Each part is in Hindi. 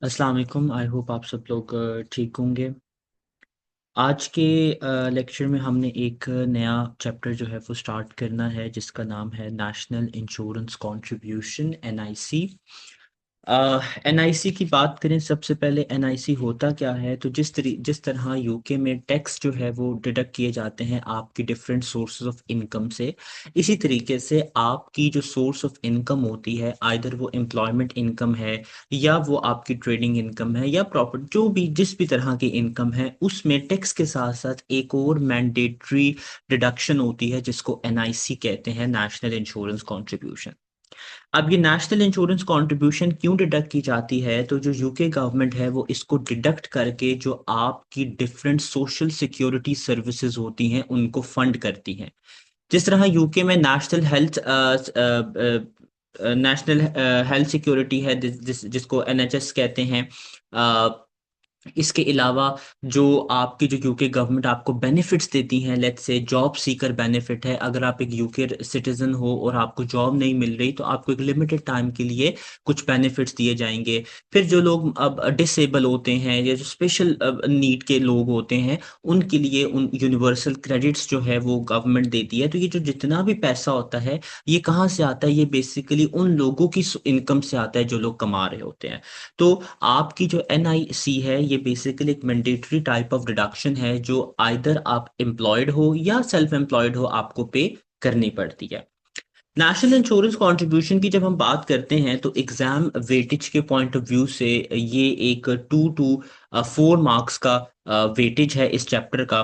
अस्सलाम वालेकुम। आई होप आप सब लोग ठीक होंगे। आज के लेक्चर में हमने एक नया चैप्टर जो है वो स्टार्ट करना है जिसका नाम है national insurance contribution NIC. NIC की बात करें, सबसे पहले एनआईसी होता क्या है। तो जिस तरह यूके में टैक्स जो है वो डिडक्ट किए जाते हैं आपकी डिफरेंट सोर्सेज ऑफ इनकम से, इसी तरीके से आपकी जो सोर्स ऑफ इनकम होती है, आइदर वो एम्प्लॉयमेंट इनकम है या वो आपकी ट्रेडिंग इनकम है या प्रॉपर्टी, जो भी जिस भी तरह की इनकम है, उसमें टैक्स के साथ साथ एक और मैंडेटरी डिडक्शन होती है जिसको एनआईसी कहते हैं, नेशनल इंश्योरेंस कॉन्ट्रीब्यूशन। अब ये नेशनल इंश्योरेंस कंट्रीब्यूशन क्यों डिडक्ट की जाती है? तो जो यूके गवर्नमेंट है वो इसको डिडक्ट करके जो आपकी डिफरेंट सोशल सिक्योरिटी सर्विसेज होती हैं उनको फंड करती हैं। जिस तरह यूके में नेशनल हेल्थ सिक्योरिटी है, जिसको एनएचएस कहते हैं। इसके अलावा जो आपकी जो यूके गवर्नमेंट आपको बेनिफिट्स देती हैं, let's say job seeker benefit है। अगर आप एक यूके सिटीजन हो और आपको जॉब नहीं मिल रही तो आपको एक लिमिटेड टाइम के लिए कुछ बेनिफिट्स दिए जाएंगे। फिर जो लोग अब डिसेबल होते हैं या जो स्पेशल नीड के लोग होते हैं, उनके लिए उन यूनिवर्सल क्रेडिट्स जो है वो गवर्नमेंट देती है। तो ये जो जितना भी पैसा होता है, ये कहाँ से आता है? ये बेसिकली उन लोगों की इनकम से आता है जो लोग कमा रहे होते हैं। तो आपकी जो एनआईसी है ये बेसिकली एक मैंडेटरी टाइप ऑफ डिडक्शन है जो आइदर आप एम्प्लॉयड हो या सेल्फ एम्प्लॉयड हो, आपको पे करनी पड़ती है। नेशनल इंश्योरेंस कंट्रीब्यूशन की जब हम बात करते हैं तो एग्जाम वेटेज के पॉइंट ऑफ व्यू से ये एक 2 to 4 मार्क्स का वेटेज है इस चैप्टर का।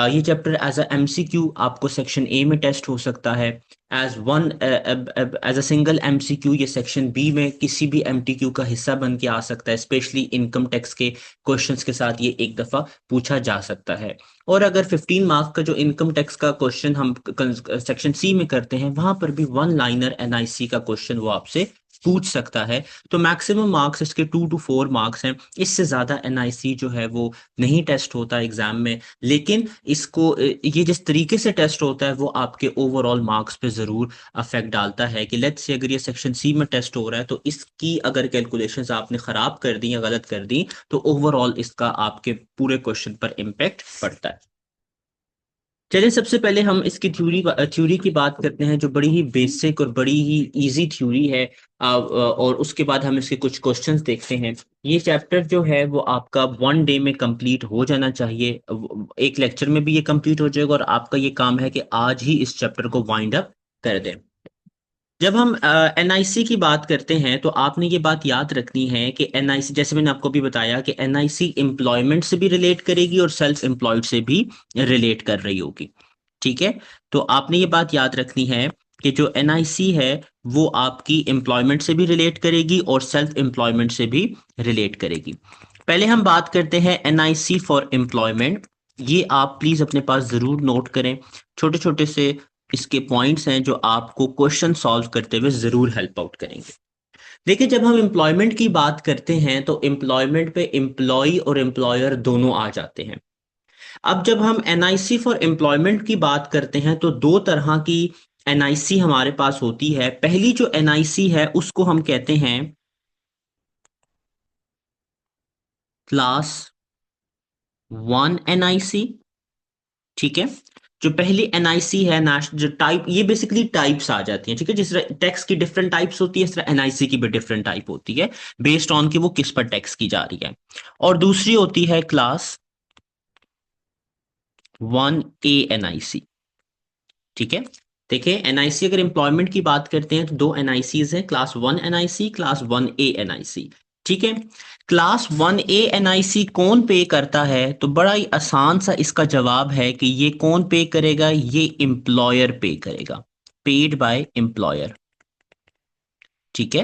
ये चैप्टर एज अ एमसीक्यू आपको सेक्शन ए में टेस्ट हो सकता है। एज अ सिंगल एमसीक्यू ये सेक्शन बी में किसी भी एमटीक्यू का हिस्सा बन के आ सकता है। स्पेशली इनकम टैक्स के क्वेश्चंस के साथ ये एक दफा पूछा जा सकता है। और अगर 15 मार्क्स का जो इनकम टैक्स का क्वेश्चन हम सेक्शन सी में करते हैं, वहां पर भी वन लाइनर एनआईसी का क्वेश्चन वो आपसे पूछ सकता है। तो मैक्सिमम मार्क्स इसके 2 to 4 मार्क्स हैं। इससे ज्यादा एनआईसी जो है वो नहीं टेस्ट होता एग्जाम में। लेकिन इसको ये जिस तरीके से टेस्ट होता है वो आपके ओवरऑल मार्क्स पे जरूर अफेक्ट डालता है। कि लेट्स से अगर ये सेक्शन सी में टेस्ट हो रहा है तो इसकी अगर कैलकुलेशंस आपने खराब कर दी या गलत कर दी तो ओवरऑल इसका आपके पूरे क्वेश्चन पर इम्पैक्ट पड़ता है। चलिए सबसे पहले हम इसकी थ्योरी की बात करते हैं, जो बड़ी ही बेसिक और बड़ी ही इजी थ्योरी है। और उसके बाद हम इसके कुछ क्वेश्चंस देखते हैं। ये चैप्टर जो है वो आपका 1 डे में कंप्लीट हो जाना चाहिए। एक लेक्चर में भी ये कंप्लीट हो जाएगा और आपका ये काम है कि आज ही इस चैप्टर को वाइंड अप कर दें। जब हम एनआईसी की बात करते हैं तो आपने ये बात याद रखनी है कि एनआईसी, जैसे मैंने आपको भी बताया, कि एनआईसी एम्प्लॉयमेंट से भी रिलेट करेगी और सेल्फ एम्प्लॉयड से भी रिलेट कर रही होगी। ठीक है। तो आपने ये बात याद रखनी है कि जो एनआईसी है वो आपकी एम्प्लॉयमेंट से भी रिलेट करेगी और सेल्फ एम्प्लॉयमेंट से भी रिलेट करेगी। पहले हम बात करते हैं एनआईसी फॉर एम्प्लॉयमेंट। ये आप प्लीज अपने पास जरूर नोट करें। छोटे छोटे से इसके पॉइंट्स हैं जो आपको क्वेश्चन सॉल्व करते हुए जरूर हेल्प आउट करेंगे। देखिए, जब हम एम्प्लॉयमेंट की बात करते हैं तो एम्प्लॉयमेंट पे एम्प्लॉय और एम्प्लॉयर दोनों आ जाते हैं। अब जब हम एनआईसी फॉर एम्प्लॉयमेंट की बात करते हैं तो दो तरह की एनआईसी हमारे पास होती है। पहली जो एनआईसी है उसको हम कहते हैं क्लास 1 एनआईसी। ठीक है। जो पहली एनआईसी है, नेशनल जो टाइप, ये बेसिकली टाइप्स आ जाती हैं। ठीक है। जिस तरह टैक्स की डिफरेंट टाइप्स होती है, इस तरह एनआईसी की भी डिफरेंट टाइप होती है, बेस्ड ऑन कि वो किस पर टैक्स की जा रही है। और दूसरी होती है क्लास 1 ए एनआईसी। ठीक है। देखिए, एनआईसी अगर एम्प्लॉयमेंट की बात करते हैं तो दो एनआईसीज हैं, क्लास 1 एनआईसी, क्लास 1 ए एनआईसी। ठीक है। क्लास 1 ए एनआईसी कौन पे करता है? तो बड़ा ही आसान सा इसका जवाब है कि ये कौन पे करेगा? ये एम्प्लॉयर पे करेगा, पेड बाय एम्प्लॉयर। ठीक है।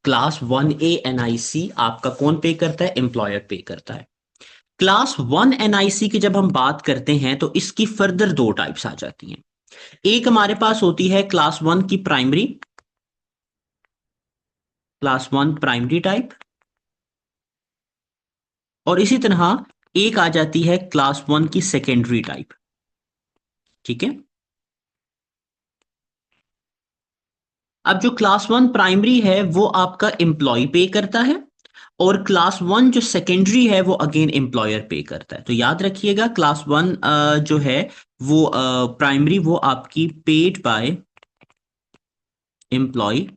क्लास 1 ए एनआईसी आपका कौन पे करता है? एम्प्लॉयर पे करता है। क्लास 1 एनआईसी की जब हम बात करते हैं तो इसकी फर्दर दो टाइप्स आ जाती हैं। एक हमारे पास होती है क्लास 1 की प्राइमरी, क्लास 1 प्राइमरी टाइप। और इसी तरह एक आ जाती है क्लास 1 की सेकेंडरी टाइप। ठीक है। अब जो क्लास 1 प्राइमरी है वो आपका एम्प्लॉय पे करता है। और क्लास वन जो सेकेंडरी है वो अगेन एम्प्लॉयर पे करता है। तो याद रखिएगा क्लास वन जो है वो प्राइमरी वो आपकी पेड बाय एम्प्लॉय,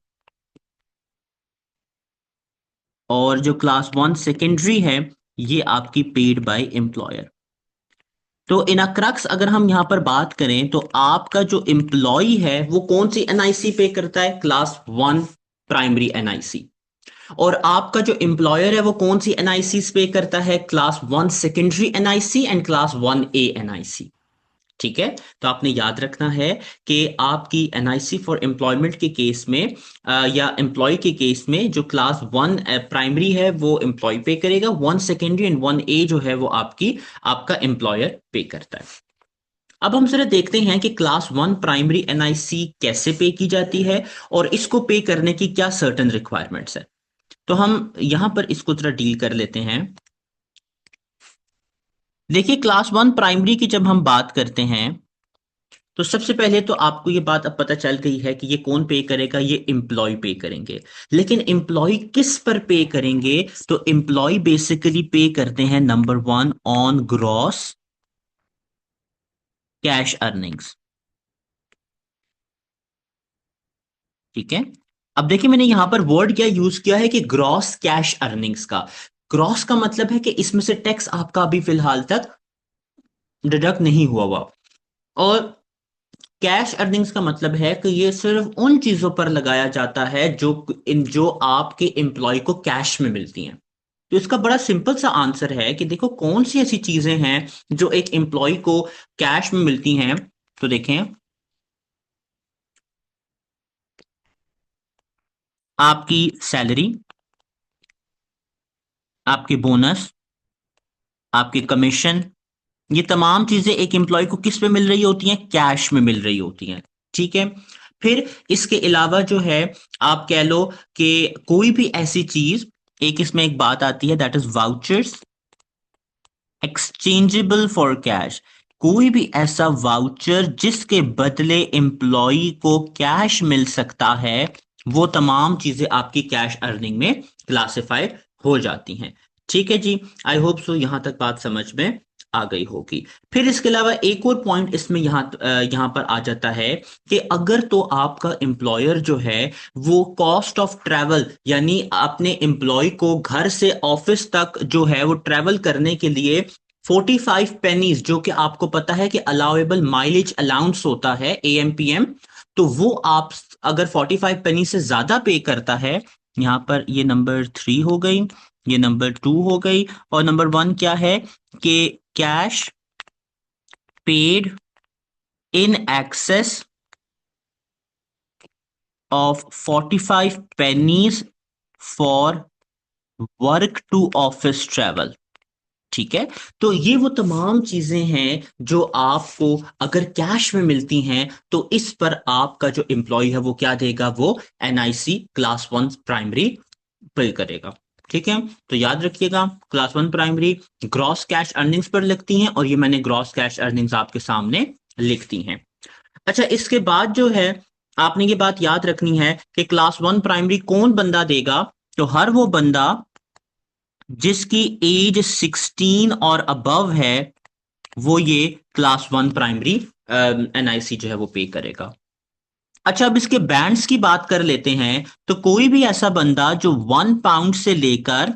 और जो क्लास वन सेकेंडरी है ये आपकी पेड बाय एम्प्लॉयर। तो इन क्रक्स अगर हम यहां पर बात करें तो आपका जो एम्प्लॉय है वो कौन सी एनआईसी पे करता है? Class one primary NIC. और आपका जो एम्प्लॉयर है वो कौन सी एनआईसी पे करता है? Class one secondary NIC and class one A NIC. ठीक है, तो आपने याद रखना है कि आपकी एनआईसी फॉर एम्प्लॉयमेंट के केस में या एम्प्लॉय के केस में जो क्लास वन प्राइमरी है वो एम्प्लॉय पे करेगा, वन सेकेंडरी एंड वन ए जो है वो आपका एम्प्लॉयर पे करता है। अब हम जरा देखते हैं कि क्लास वन प्राइमरी एनआईसी कैसे पे की जाती है और इसको पे करने की क्या सर्टेन रिक्वायरमेंट्स है। तो हम यहां पर इसको जरा डील कर लेते हैं। देखिए क्लास वन प्राइमरी की जब हम बात करते हैं तो सबसे पहले तो आपको ये बात अब पता चल गई है कि ये कौन पे करेगा, ये एम्प्लॉय पे करेंगे। लेकिन एम्प्लॉय किस पर पे करेंगे? तो एम्प्लॉय बेसिकली पे करते हैं number one on gross cash earnings. ठीक है, अब देखिए मैंने यहां पर वर्ड क्या यूज किया है कि ग्रॉस कैश अर्निंग्स का। ग्रॉस का मतलब है कि इसमें से टैक्स आपका अभी फिलहाल तक डिडक्ट नहीं हुआ हुआ, और कैश अर्निंग्स का मतलब है कि ये सिर्फ उन चीजों पर लगाया जाता है जो आपके एम्प्लॉय को कैश में मिलती हैं। तो इसका बड़ा सिंपल सा आंसर है कि देखो कौन सी ऐसी चीजें हैं जो एक एम्प्लॉय को कैश में मिलती हैं। तो देखें, आपकी सैलरी, आपके बोनस, आपके कमीशन, ये तमाम चीजें एक एम्प्लॉय को किस पे मिल रही होती हैं? कैश में मिल रही होती हैं। ठीक है, फिर इसके अलावा जो है आप कह लो कि कोई भी ऐसी चीज, एक इसमें एक बात आती है that is vouchers exchangeable for cash. कोई भी ऐसा वाउचर जिसके बदले एम्प्लॉय को कैश मिल सकता है, वो तमाम चीजें आपकी कैश अर्निंग में क्लासिफाइड हो जाती हैं। ठीक है जी, आई होप सो यहां तक बात समझ में आ गई होगी। फिर इसके अलावा एक और पॉइंट इसमें यहां पर आ जाता है कि अगर तो आपका एम्प्लॉयर जो है वो कॉस्ट ऑफ ट्रैवल, यानी अपने एम्प्लॉय को घर से ऑफिस तक जो है वो ट्रैवल करने के लिए 45 पेनीज, जो कि आपको पता है कि अलाउेबल माइलेज अलाउंस होता है एएमपीएम, तो वो आप अगर 45 पेनी से ज्यादा पे करता है, यहां पर ये नंबर 3 हो गई, ये नंबर 2 हो गई, और नंबर 1 क्या है कि cash paid in excess of 45 pennies for work to office travel. ठीक है, तो ये वो तमाम चीजें हैं जो आपको अगर कैश में मिलती हैं तो इस पर आपका जो एम्प्लॉय है वो क्या देगा? वो एनआईसी क्लास वन प्राइमरी पे करेगा। ठीक है, तो याद रखिएगा class one primary gross cash earnings पर लगती हैं, और ये मैंने ग्रॉस कैश अर्निंग्स आपके सामने लिख दी हैं। अच्छा, इसके बाद जो है आपने ये बात याद रखनी है कि क्लास वन प्राइमरी कौन बंदा देगा? तो हर वो बंदा जिसकी एज 16 और अबव है वो ये क्लास वन प्राइमरी एनआईसी जो है वो पे करेगा। अच्छा, अब इसके बैंड्स की बात कर लेते हैं। तो कोई भी ऐसा बंदा जो 1 पाउंड से लेकर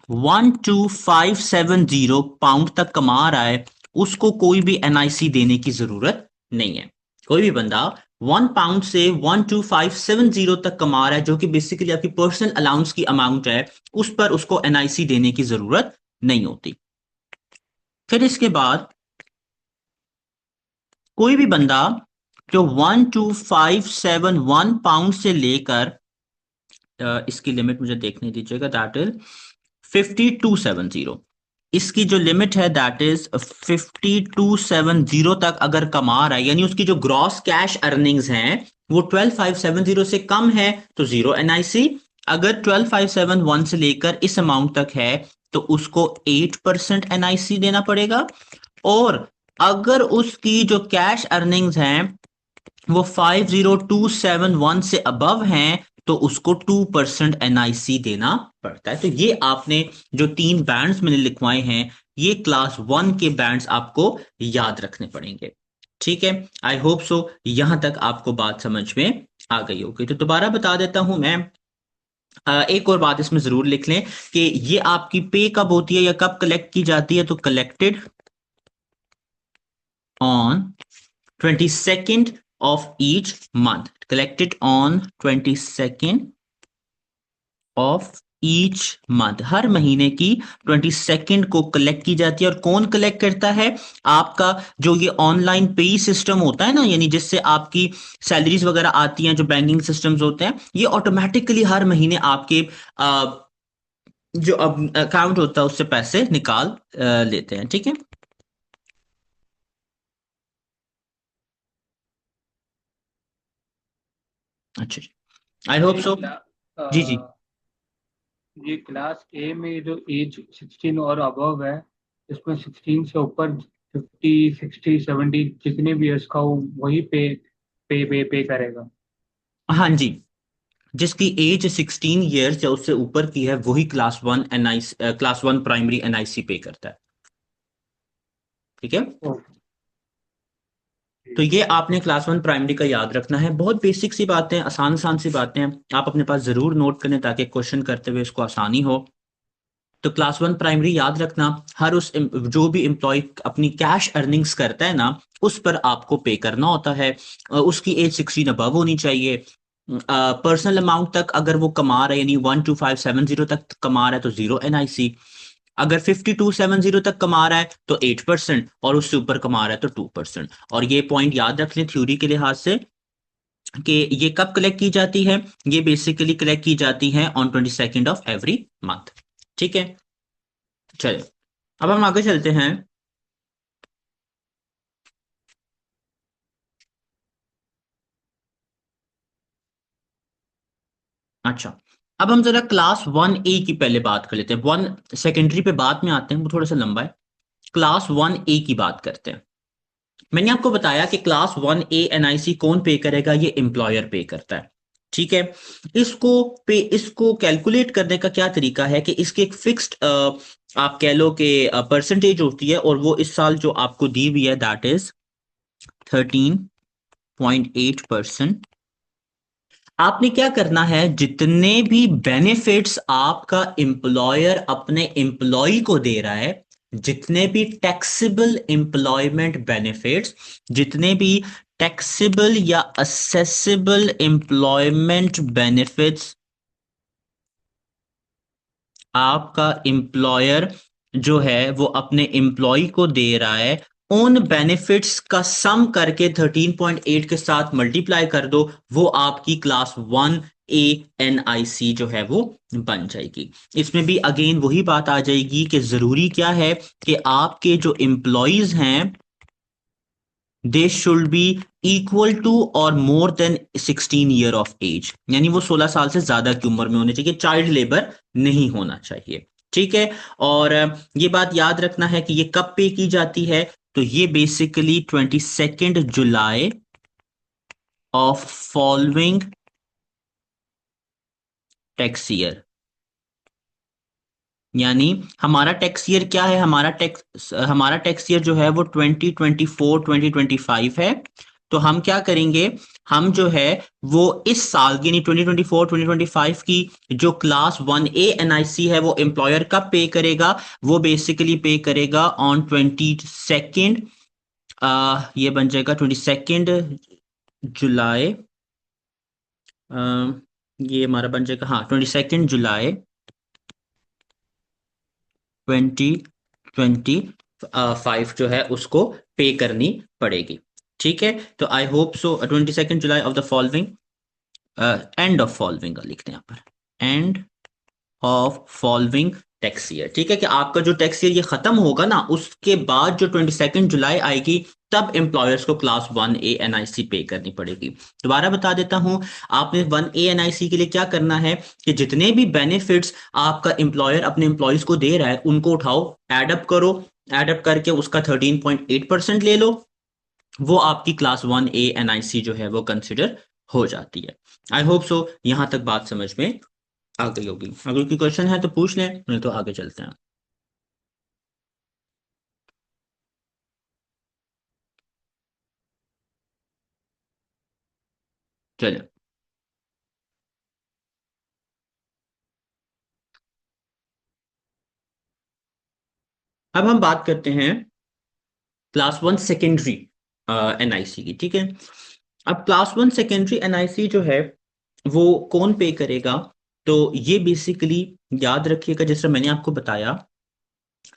12570 पाउंड तक कमा रहा है, उसको कोई भी एनआईसी देने की जरूरत नहीं है। कोई भी बंदा 1 पाउंड से 12570 तक कमा रहा है, जो कि बेसिकली आपकी पर्सनल अलाउंस की अमाउंट है, उस पर उसको एनआईसी देने की जरूरत नहीं होती। फिर इसके बाद कोई भी बंदा जो 12571 पाउंड से लेकर इसकी लिमिट मुझे देखने दीजिएगा, दैट इज 5270, इसकी जो लिमिट है दैट इज 5270 तक अगर कमा रहा है, यानी उसकी जो ग्रॉस कैश अर्निंग्स हैं वो 12570 से कम है तो जीरो एनआईसी। अगर 12571 से लेकर इस अमाउंट तक है तो उसको 8% एनआईसी देना पड़ेगा, और अगर उसकी जो कैश अर्निंग्स हैं वो 50271 से अबव हैं तो उसको 2% एनआईसी देना पड़ता है। तो ये आपने जो 3 बैंड्स मैंने लिखवाए हैं, ये क्लास 1 के बैंड्स आपको याद रखने पड़ेंगे। ठीक है, आई होप सो यहां तक आपको बात समझ में आ गई होगी। तो दोबारा बता देता हूं मैं, एक और बात इसमें जरूर लिख लें कि ये आपकी पे कब होती है या कब कलेक्ट की जाती है। तो collected on 22nd of each month, collected on 22nd of each month, हर महीने की 22nd को कलेक्ट की जाती है। और कौन कलेक्ट करता है? आपका जो ये ऑनलाइन पे सिस्टम होता है ना, यानी जिससे आपकी सैलरीज वगैरह आती हैं, जो बैंकिंग सिस्टम्स होते हैं, ये ऑटोमेटिकली हर महीने आपके जो अब अकाउंट होता है उससे पैसे निकाल लेते हैं। ठीक है, अच्छा जी, आई होप ये सो। जी जी। ये क्लास ए में जो एज 16 और अबव है, इसमें 16 से ऊपर 50 60 70 जितने भी ईयर्स का हो वही पे करेगा। हाँ जी, जिसकी एज 16 ईयर्स या उससे ऊपर की है वही क्लास वन प्राइमरी एनआईसी पे करता है। ठीक है, ओके। तो ये आपने क्लास 1 प्राइमरी का याद रखना है। बहुत बेसिक सी बातें, आसान आसान सी बातें हैं, आप अपने पास जरूर नोट करें ताकि क्वेश्चन करते हुए इसको आसानी हो। तो क्लास 1 प्राइमरी याद रखना, हर उस जो भी एम्प्लॉय अपनी कैश अर्निंग्स करता है ना, उस पर आपको पे करना होता है। उसकी एज 16 अबव होनी चाहिए। पर्सनल अमाउंट तक अगर वो कमा रहा है, यानी 12570 तक कमा रहा है, तो 0 एनआईसी। अगर 5270 तक कमा रहा है तो 8%, और उससे ऊपर कमा रहा है तो 2%। और ये पॉइंट याद रख लें थ्योरी के लिहाज से कि ये कब कलेक्ट की जाती है। ये बेसिकली कलेक्ट की जाती है on 22nd of every month. ठीक है, चलिए अब हम आगे चलते हैं। अच्छा, अब हम जरा क्लास 1 ए की पहले बात कर लेते हैं। वन सेकेंडरी पे बाद में आते हैं, वो थोड़ा सा लंबा है। क्लास 1 ए की बात करते हैं। मैंने आपको बताया कि क्लास 1 ए एनआईसी कौन पे करेगा? ये एम्प्लॉयर पे करता है। ठीक है, इसको कैलकुलेट करने का क्या तरीका है कि इसकी एक फिक्स्ड आप कह लो कि परसेंटेज होती है, और वो इस साल जो आपको दी हुई है दैट इज 13.8%। आपने क्या करना है, जितने भी बेनिफिट्स आपका एम्प्लॉयर अपने एम्प्लॉय को दे रहा है, जितने भी टैक्सेबल एम्प्लॉयमेंट बेनिफिट्स, जितने भी टैक्सेबल या असेसेबल एम्प्लॉयमेंट बेनिफिट्स आपका एम्प्लॉयर जो है वो एम्प्लॉय को दे रहा है, उन बेनिफिट्स का सम करके 13.8 के साथ मल्टीप्लाई कर दो, वो आपकी क्लास 1 ए एनआईसी जो है वो बन जाएगी। इसमें भी अगेन वही बात आ जाएगी कि जरूरी क्या है कि आपके जो एम्प्लॉयज हैं they should be equal to और more than 16 year of age, यानी वो 16 साल से ज्यादा की उम्र में होने चाहिए, चाइल्ड लेबर नहीं होना चाहिए। ठीक है, और ये बात याद रखना है कि ये कब पे की जाती है। तो ये basically 22nd July of following tax year, यानी हमारा टैक्स ईयर क्या है, हमारा टैक्स ईयर जो है वो 2024 2025 है। तो हम क्या करेंगे, हम जो है वो इस साल यानी 2024 2025 की जो क्लास 1 ए एनआईसी है वो एम्प्लॉयर कब पे करेगा? वो बेसिकली पे करेगा ऑन 22nd, ये बन जाएगा 22nd जुलाई। ये हमारा बन जाएगा, हाँ, 22nd जुलाई 2025 जो है उसको पे करनी पड़ेगी। ठीक है, तो I hope so 22nd July of the following, end of following लिखते हैं यहाँ पर, end of following tax year. ठीक है, कि आपका जो टैक्स ईयर ये खत्म होगा ना, उसके बाद जो 22nd जुलाई आएगी, तब एम्प्लॉयर्स को क्लास 1 ए एनआईसी पे करनी पड़ेगी। दोबारा बता देता हूं, आपने 1 ए एनआईसी के लिए क्या करना है कि जितने भी बेनिफिट्स आपका एम्प्लॉयर अपने एम्प्लॉयज को दे रहा है उनको उठाओ, एडअप करो, एडअप करके उसका 13.8% ले लो, वो आपकी क्लास 1 ए एनआईसी जो है वो कंसिडर हो जाती है। आई होप सो यहां तक बात समझ में आ गई होगी। अगर कोई क्वेश्चन है तो पूछ लें, नहीं तो आगे चलते हैं। चलिए, अब हम बात करते हैं क्लास वन सेकेंडरी एनआईसी की। ठीक है, अब क्लास वन सेकेंडरी एनआईसी जो है वो कौन पे करेगा? तो ये बेसिकली याद रखिएगा, जिस तरह मैंने आपको बताया,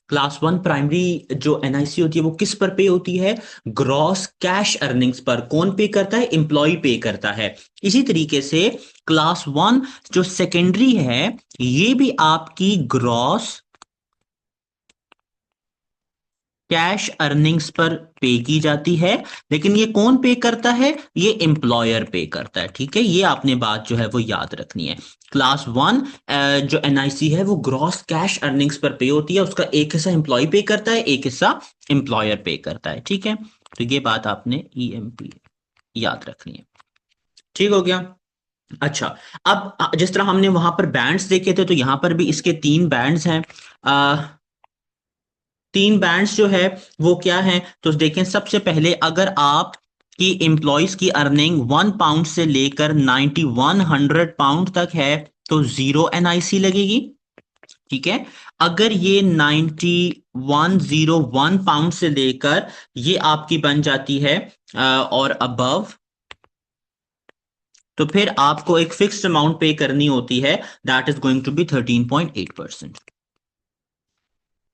क्लास वन प्राइमरी जो एनआईसी होती है वो किस पर पे होती है? ग्रॉस कैश अर्निंग्स पर। कौन पे करता है? एम्प्लॉय पे करता है। इसी तरीके से क्लास वन जो सेकेंडरी है ये भी आपकी ग्रॉस कैश अर्निंग्स पर पे की जाती है। लेकिन ये कौन पे करता है? ये एम्प्लॉयर पे करता है। ठीक है, ये आपने बात जो है वो याद रखनी है। क्लास वन जो एनआईसी है वो ग्रॉस कैश अर्निंग्स पर पे होती है, उसका एक हिस्सा एम्प्लॉय पे करता है, एक हिस्सा एम्प्लॉयर पे करता है। ठीक है, तो ये बात आपने ईएमपी याद रखनी है। ठीक हो गया। अच्छा, अब जिस तरह हमने वहां पर बैंड्स देखे थे, तो यहां पर भी इसके तीन बैंड्स हैं। तीन बैंड्स जो है वो क्या है? तो देखें, सबसे पहले अगर आप की एम्प्लॉयज की अर्निंग 1 पाउंड से लेकर 9100 पाउंड तक है तो 0 एनआईसी लगेगी। ठीक है, अगर ये 9101 पाउंड से लेकर ये आपकी बन जाती है और अबव, तो फिर आपको एक फिक्स्ड अमाउंट पे करनी होती है, that is going to be 13.8%।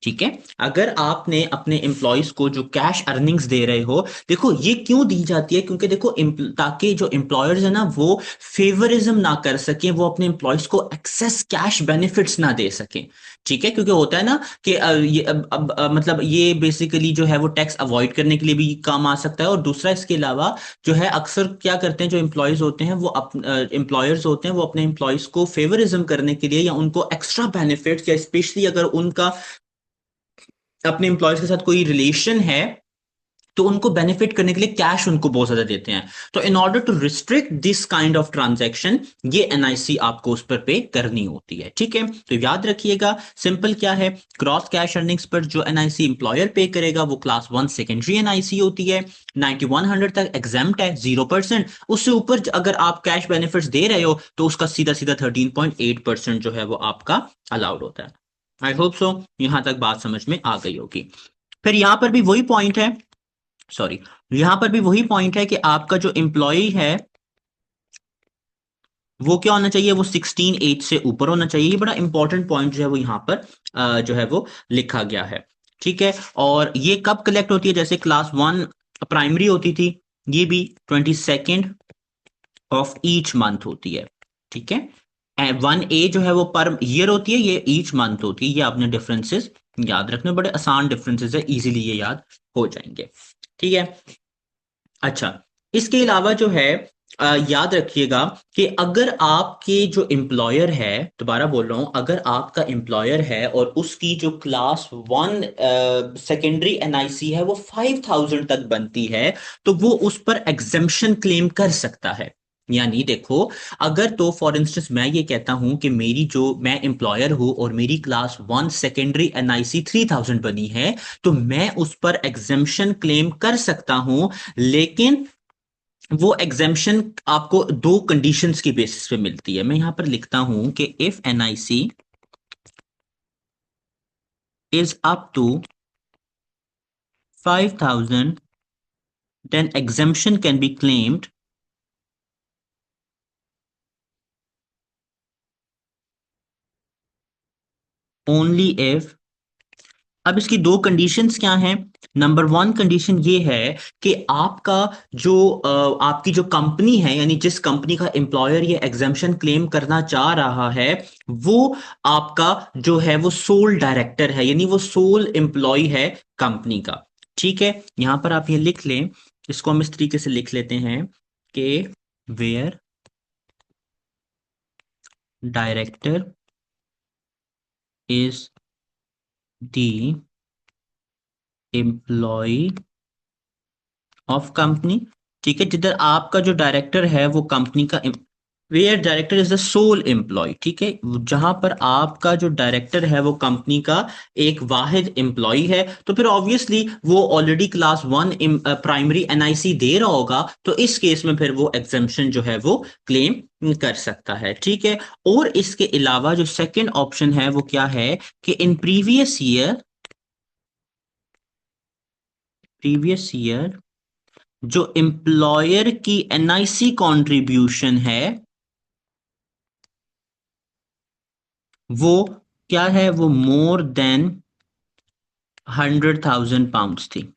ठीक है, अगर आपने अपने एम्प्लॉयज को जो कैश अर्निंग्स दे रहे हो, देखो ये क्यों दी जाती है, क्योंकि देखो ताकि जो एम्प्लॉयर्स है ना वो फेवरिज्म ना कर सकें, वो अपने एम्प्लॉयज को एक्सेस कैश बेनिफिट्स ना दे सकें। ठीक है, क्योंकि होता है ना कि ये मतलब ये बेसिकली जो है वो टैक्स अवॉइड करने के लिए भी काम आ सकता है। और दूसरा इसके अलावा जो है अक्सर क्या करते हैं जो एम्प्लॉयज होते हैं वो एम्प्लॉयर्स होते हैं वो अपने एम्प्लॉयज को फेवरिज्म करने के लिए या उनको एक्स्ट्रा बेनिफिट्स, या स्पेशली अगर उनका अपने एम्प्लॉयज के साथ कोई रिलेशन है तो उनको बेनिफिट करने के लिए कैश उनको बहुत ज्यादा देते हैं। तो in order to restrict this kind of transaction ये एनआईसी आपको उस पर पे करनी होती है। ठीक है, तो याद रखिएगा, सिंपल क्या है, क्रॉस कैश अर्निंग्स पर जो एनआईसी एम्प्लॉयर पे करेगा वो क्लास वन सेकेंडरी एनआईसी होती है। 9100 तक एग्जाम्प्ट है, 0%। उससे ऊपर अगर आप कैश बेनिफिट्स दे रहे हो तो उसका सीधा सीधा 13.8% जो है वो आपका अलाउड होता है। आई होप सो यहां तक बात समझ में आ गई होगी। फिर यहां पर भी वही पॉइंट है, सॉरी, यहां पर भी वही पॉइंट है कि आपका जो एम्प्लॉय है वो क्या होना चाहिए? वो 16 एज से ऊपर होना चाहिए। ये बड़ा इंपॉर्टेंट पॉइंट जो है वो यहाँ पर जो है वो लिखा गया है। ठीक है, और ये कब कलेक्ट होती है? जैसे क्लास वन प्राइमरी होती थी, ये भी 22nd ऑफ ईच मंथ होती है। ठीक है, वन ए जो है वो पर ईयर होती है, ये ईच मंथ होती है। ये आपने डिफरेंसेस याद रखने, बड़े आसान डिफरेंसेस है, इजीली ये याद हो जाएंगे। ठीक है, अच्छा, इसके अलावा जो है याद रखिएगा कि अगर आपके जो एम्प्लॉयर है, दोबारा बोल रहा हूं, अगर आपका एम्प्लॉयर है और उसकी जो क्लास वन सेकेंडरी एनआईसी है वो 5000 तक बनती है तो वो उस पर एग्जेम्पशन क्लेम कर सकता है। यानी देखो, अगर तो फॉर इंस्टेंस मैं ये कहता हूं कि मेरी जो मैं एम्प्लॉयर हूं और मेरी क्लास वन सेकेंडरी एनआईसी 3000 बनी है, तो मैं उस पर एग्जेम्पशन क्लेम कर सकता हूं। लेकिन वो एग्जेम्पशन आपको दो कंडीशंस की बेसिस पे मिलती है। मैं यहां पर लिखता हूं कि if NIC is up to 5000 then exemption can be claimed only if. अब इसकी दो कंडीशंस क्या हैं? नंबर वन कंडीशन ये है कि आपका जो आपकी जो कंपनी है, यानी जिस कंपनी का एम्प्लॉयर ये एग्जाम्पशन क्लेम करना चाह रहा है, वो आपका जो है वो सोल डायरेक्टर है, यानी वो सोल एम्प्लॉय है कंपनी का। ठीक है, यहां पर आप ये लिख लें, इसको हम इस तरीके से लिख लेते हैं कि where director is the employee of company. ठीक है, जिधर आपका जो डायरेक्टर है वो कंपनी का where director is the sole employee, ठीक है, जहां पर आपका जो डायरेक्टर है वो कंपनी का एक वाहिद एम्प्लॉय है, तो फिर ऑब्वियसली वो already class one primary NIC दे रहा होगा, तो इस केस में फिर वो एग्जेम्पशन जो है वो क्लेम कर सकता है, ठीक है। और इसके अलावा जो सेकंड ऑप्शन है वो क्या है कि इन प्रीवियस ईयर जो एम्प्लॉयर की एनआईसी कंट्रीब्यूशन है वो क्या है, वो मोर देन 100,000 पाउंड्स थी,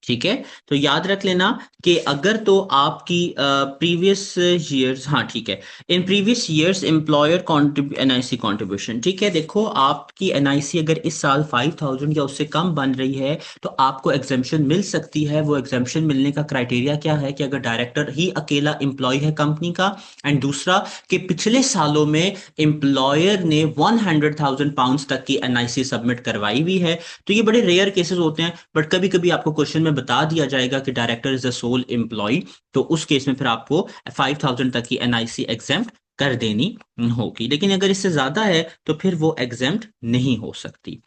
ठीक है। तो याद रख लेना कि अगर तो आपकी प्रीवियस ईयर्स, हाँ ठीक है, in previous years employer NIC contribution, ठीक है। देखो आपकी एनआईसी अगर इस साल 5,000 या उससे कम बन रही है तो आपको एग्जेम्पशन मिल सकती है। वो एग्जेम्पशन मिलने का क्राइटेरिया क्या है कि अगर डायरेक्टर ही अकेला एम्प्लॉय है कंपनी का, एंड दूसरा कि पिछले सालों में एम्प्लॉयर ने 100,000 पाउंड्स तक की एनआईसी सबमिट करवाई हुई है। तो ये बड़े रेयर केसेस होते हैं, बट कभी कभी आपको क्वेश्चन में बता दिया जाएगा कि director is the sole employee, तो उस केस में फिर आपको 5,000 तक की एनआईसी एग्जेम्प्ट कर देनी होगी। लेकिन अगर इससे ज्यादा है तो फिर वो एग्जेम्प्ट नहीं हो सकती,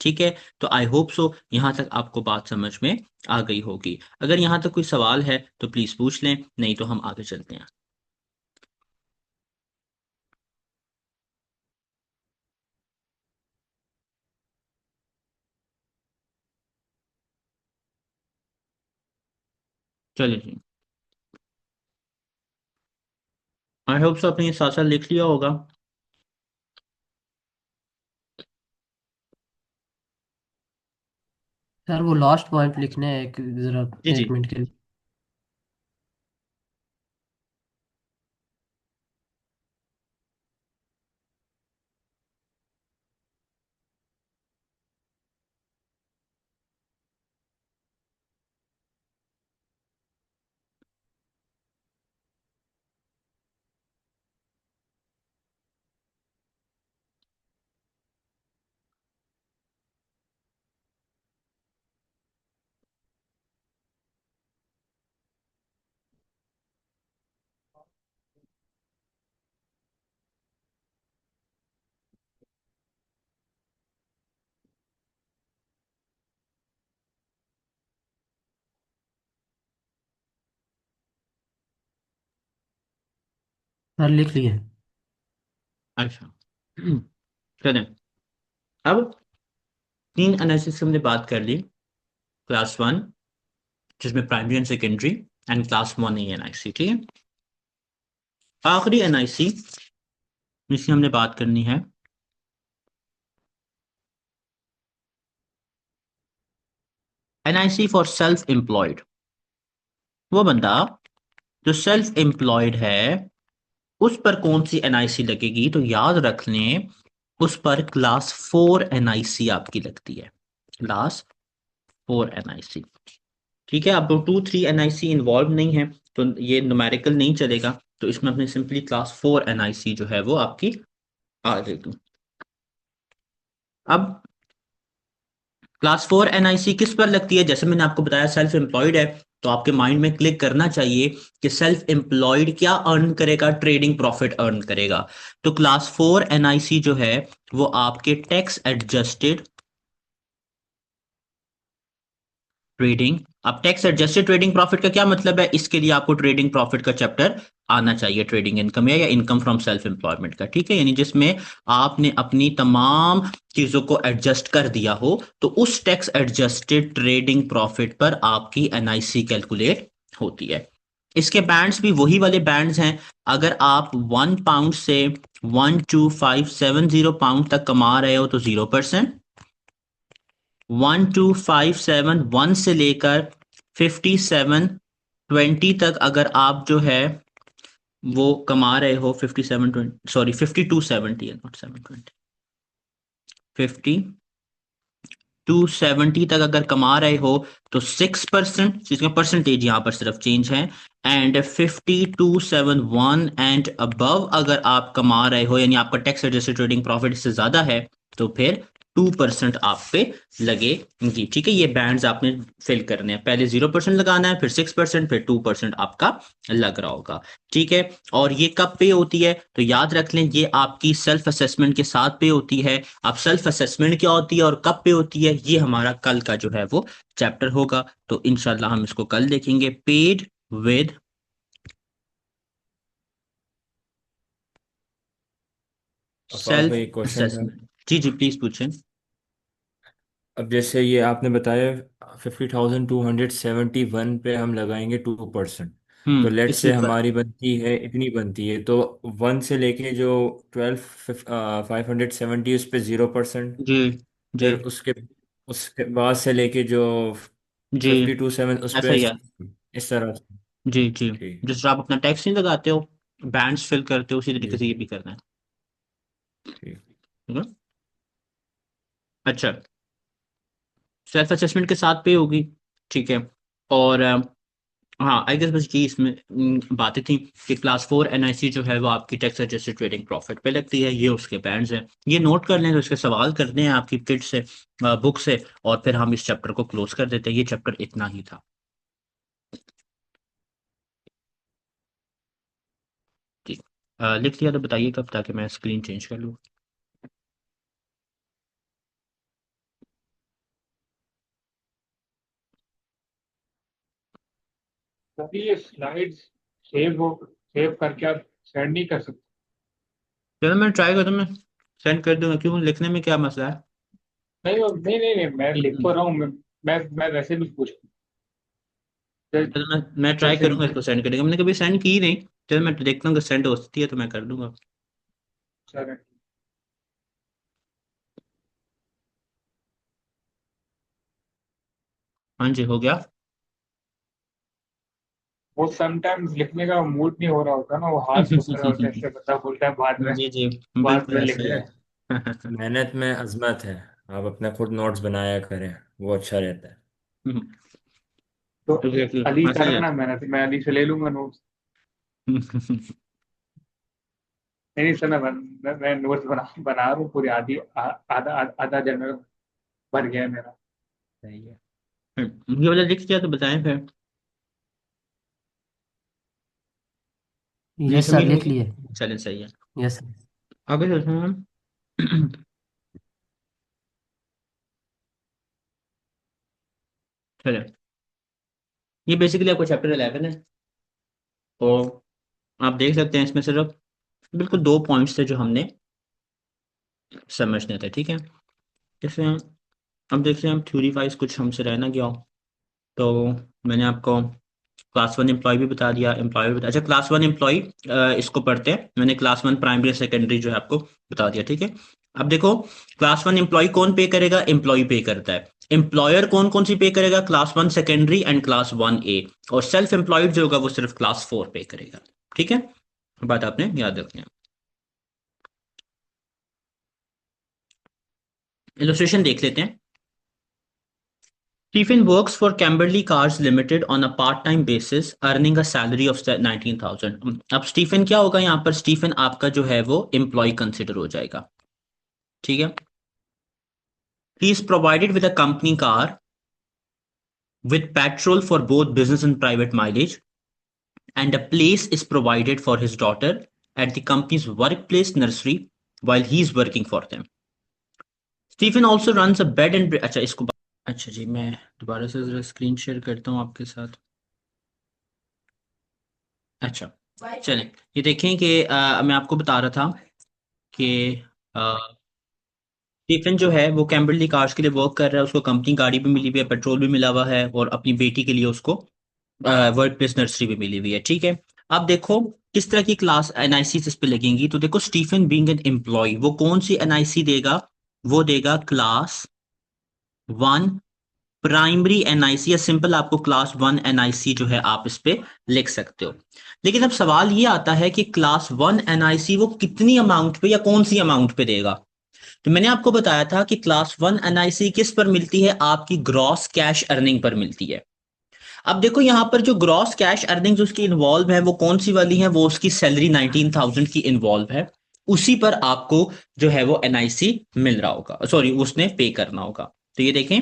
ठीक है। तो आई होप सो यहां तक आपको बात समझ में आ गई होगी। अगर यहां तक कोई सवाल है तो प्लीज पूछ लें, नहीं तो हम आगे चलते हैं। चलिए जी, आई होप सो आपने ये साथ साथ लिख लिया होगा। सर वो लास्ट पॉइंट लिखने हैं, एक जरा जी जी। 1 मिनट के लिए। सर लिख लिए। अच्छा, चलें। अब तीन एनालिसिस हमने बात कर ली, क्लास वन जिसमें primary and secondary, and class one NIC, ठीक है। आखिरी एनआईसी जिसकी हमने बात करनी है, एनआईसी फॉर सेल्फ एम्प्लॉयड। वो बंदा जो सेल्फ एम्प्लॉयड है उस पर कौन सी एनआईसी लगेगी, तो याद रख लें उस पर क्लास फोर एनआईसी आपकी लगती है, क्लास फोर एनआईसी, ठीक है। अब 2, 3 एनआईसी इन्वॉल्व नहीं है तो ये न्यूमेरिकल नहीं चलेगा, तो इसमें अपने सिंपली क्लास फोर एनआईसी जो है वो आपकी आ जाएगी। अब क्लास फोर एनआईसी किस पर लगती है, जैसे मैंने आपको बताया सेल्फ एम्प्लॉयड है, तो आपके माइंड में क्लिक करना चाहिए कि सेल्फ एम्प्लॉयड क्या अर्न करेगा, ट्रेडिंग प्रॉफिट अर्न करेगा। तो क्लास फोर एनआईसी जो है वो आपके टैक्स एडजस्टेड ट्रेडिंग, अब टैक्स एडजस्टेड ट्रेडिंग प्रॉफिट का क्या मतलब है, इसके लिए आपको ट्रेडिंग प्रॉफिट का चैप्टर आना चाहिए, ट्रेडिंग इनकम या इनकम फ्रॉम सेल्फ एम्प्लॉयमेंट का, ठीक है। यानी जिसमें आपने अपनी तमाम चीजों को एडजस्ट कर दिया हो, तो उस टैक्स एडजस्टेड ट्रेडिंग प्रॉफिट पर आपकी एनआईसी कैलकुलेट होती है। इसके बैंड्स भी वही वाले बैंड्स हैं। अगर आप 1 पाउंड से 12570 तक कमा रहे हो तो 0%, 12571 से लेकर 5720 तक अगर आप जो है वो कमा रहे हो, 5720, सॉरी 5270 है, नॉट 720, 5270 तक अगर कमा रहे हो तो 6%, जिसका परसेंटेज यहाँ पर सिर्फ चेंज है, एंड 5271 एंड अबव अगर आप कमा रहे हो, यानी आपका टैक्स एडजस्टेड ट्रेडिंग प्रॉफिट इससे ज्यादा है, तो फिर 2% आप पे लगेगी। ठीक है, ये बैंड्स आपने फिल करने हैं, पहले 0% लगाना है, फिर 6%, फिर 2% आपका लग रहा होगा। ठीक है, और ये कब पे होती है तो याद रख लें, ये आपकी सेल्फ असेसमेंट के साथ पे होती है। अब सेल्फ असेसमेंट क्या होती है और कब पे होती है, ये हमारा कल का जो है वो चैप्टर होगा, तो इंशाल्लाह हम इसको कल देखेंगे। पेड विद अफाक सेल्फ भाई एक क्वेश्चन था। असेसमेंट। जी जी प्लीज पूछें। अब जैसे ये आपने बताया 50,271 पे हम लगाएंगे 2%। तो लेट इसी से पर। हमारी बनती है, इतनी बनती है, तो 1 से लेके जो 570 उस पे 0%। जी जी फिर उसके उसके बाद से लेके जो जी 52.7 उस ऐसा पे ही है। इस तरह से। जी जी, ठीक। जिस तरह आप अपना टैक्स नहीं लगाते हो, बैंड्स फिल करते हो, उसी तरीके जी से ये भी करना है। ठीक। ठीक है? अच्छा, सेल्फ असेसमेंट के साथ पे होगी। ठीक है, और हाँ आई गेस बस ये इसमें बातें थी कि क्लास 4 एनआईसी जो है वो आपकी टैक्स एडजस्टेड ट्रेडिंग प्रॉफिट पे लगती है, ये उसके बैंड्स हैं। ये नोट कर लें, तो इसके सवाल करने हैं आपकी किट से, बुक से, और फिर हम इस चैप्टर को क्लोज कर देते हैं। ये चैप्टर इतना ही था। ठीक, लिख लिया तो बताइए कब, ताकि मैं स्क्रीन चेंज कर लूँ। तभी ये स्लाइड्स सेव करके आप सेंड नहीं कर सकते। चलो मैं ट्राई करता हूँ, मैं सेंड कर दूंगा, क्यों, लिखने में क्या मसला है। नहीं नहीं नहीं नहीं, मैं लिख तो रहा हूँ। मैं वैसे भी पूछ चलो मैं ट्राई जैसे करूंगा इसको सेंड करने का, मैंने कभी सेंड की नहीं। चलो मैं देखता हूँ कि सेंड हो सकती है तो मैं कर दूंगा। सर, हाँ जी, हो गया। वो समटाइम्स लिखने का मूड नहीं हो रहा होता ना, वो हाथ दुख रहा होता है, इसलिए बंदा बोलता है जी जी, बाद बिल्कुल में ऐसा लिख ही ले। है। मेहनत में अजमत है। आप अपना खुद नोट्स बनाया करें, वो अच्छा रहता है। तो एग्जैक्टली अली ऐसा कर ही रहा है। ना मेहनत, मैं अली से ले लूंगा नोट्स। नहीं नहीं सर, मैं नोट्स बना रहा हूँ पूरी, आधी आधा आधा जनरल भर गया है मेरा। सही है। ये वाला लिख दिया तो बताएं फिर। नहीं यस सर, समझ लिख नहीं। लिए। चलें सही है। यस। आगे चलते हैं हम। चलें, ये बेसिकली आपको चैप्टर 11 है, तो आप देख सकते हैं इसमें सिर्फ बिल्कुल 2 पॉइंट्स थे जो हमने समझने थे। ठीक है, जैसे अब देखते हैं, हम थ्योरी वाइज कुछ हमसे रह ना गया हो तो मैंने आपको क्लास 1 एम्प्लॉय भी बता दिया, एम्प्लॉय भी बता, अच्छा क्लास 1 एम्प्लॉय इसको पढ़ते हैं, मैंने क्लास 1 प्राइमरी सेकेंडरी जो है आपको बता दिया। ठीक है, अब देखो, क्लास 1 एम्प्लॉय कौन पे करेगा, एम्प्लॉय पे करता है। एम्प्लॉयर कौन कौन सी पे करेगा, class 1 secondary and class 1A। और सेल्फ एम्प्लॉयड जो होगा वो सिर्फ क्लास 4 पे करेगा। ठीक है, बात आपने याद रखनी है। इलस्ट्रेशन देख लेते हैं। Stephen works for Camberley Cars Limited on a part-time basis, earning a salary of 19,000। अब स्टीफन क्या होगा यहाँ पर, स्टीफन आपका जो है वो एम्प्लॉय कंसिडर हो जाएगा। ठीक है, he is provided with a company car with petrol for both business and private mileage, and a place is provided for his daughter at the company's workplace nursery while he is working for them। Stephen also runs a bed and अच्छा इसको, अच्छा जी मैं दोबारा से जरा स्क्रीन शेयर करता हूँ आपके साथ। अच्छा, चलें, ये देखें कि मैं आपको बता रहा था कि स्टीफन जो है वो कैम्बरली कार्स के लिए वर्क कर रहा है, उसको कंपनी गाड़ी भी मिली हुई है, पेट्रोल भी मिला हुआ है, और अपनी बेटी के लिए उसको वर्क प्लेस नर्सरी भी मिली हुई है। ठीक है, अब देखो किस तरह की क्लास एनआईसी इस पे लगेंगी, तो देखो स्टीफन बीइंग एन एम्प्लॉय वो कौन सी एनआईसी देगा, वो देगा क्लास 1 प्राइमरी एनआईसी, या सिंपल आपको क्लास 1 एनआईसी जो है आप इस पे लिख सकते हो। लेकिन अब सवाल ये आता है कि क्लास 1 एनआईसी वो कितनी अमाउंट पे या कौन सी अमाउंट पे देगा। तो मैंने आपको बताया था कि क्लास 1 एनआईसी किस पर मिलती है, आपकी ग्रॉस कैश अर्निंग पर मिलती है। अब देखो यहां पर जो ग्रॉस कैश अर्निंग्स उसकी इन्वॉल्व है वो कौन सी वाली है, वो उसकी सैलरी 19,000 की इन्वॉल्व है। उसी पर आपको जो है वो एनआईसी मिल रहा होगा, सॉरी उसने पे करना होगा। तो ये देखें,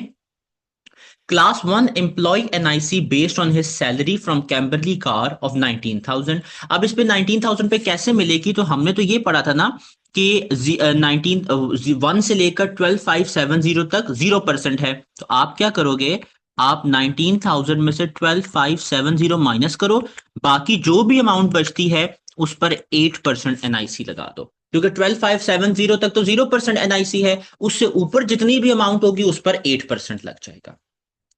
class 1 employee NIC based on his salary from Camberley car of 19,000। अब इस पे 19,000 पे कैसे मिलेगी, तो हमने तो ये पढ़ा था ना कि 1 से लेकर 12,570 तक 0% है। तो आप क्या करोगे, आप 19,000 में से 12,570 माइनस करो, बाकी जो भी अमाउंट बचती है उस पर 8% एनआईसी लगा दो, क्योंकि 12,570 तक तो 0% एनआईसी है, उससे ऊपर जितनी भी अमाउंट होगी उस पर 8% लग जाएगा।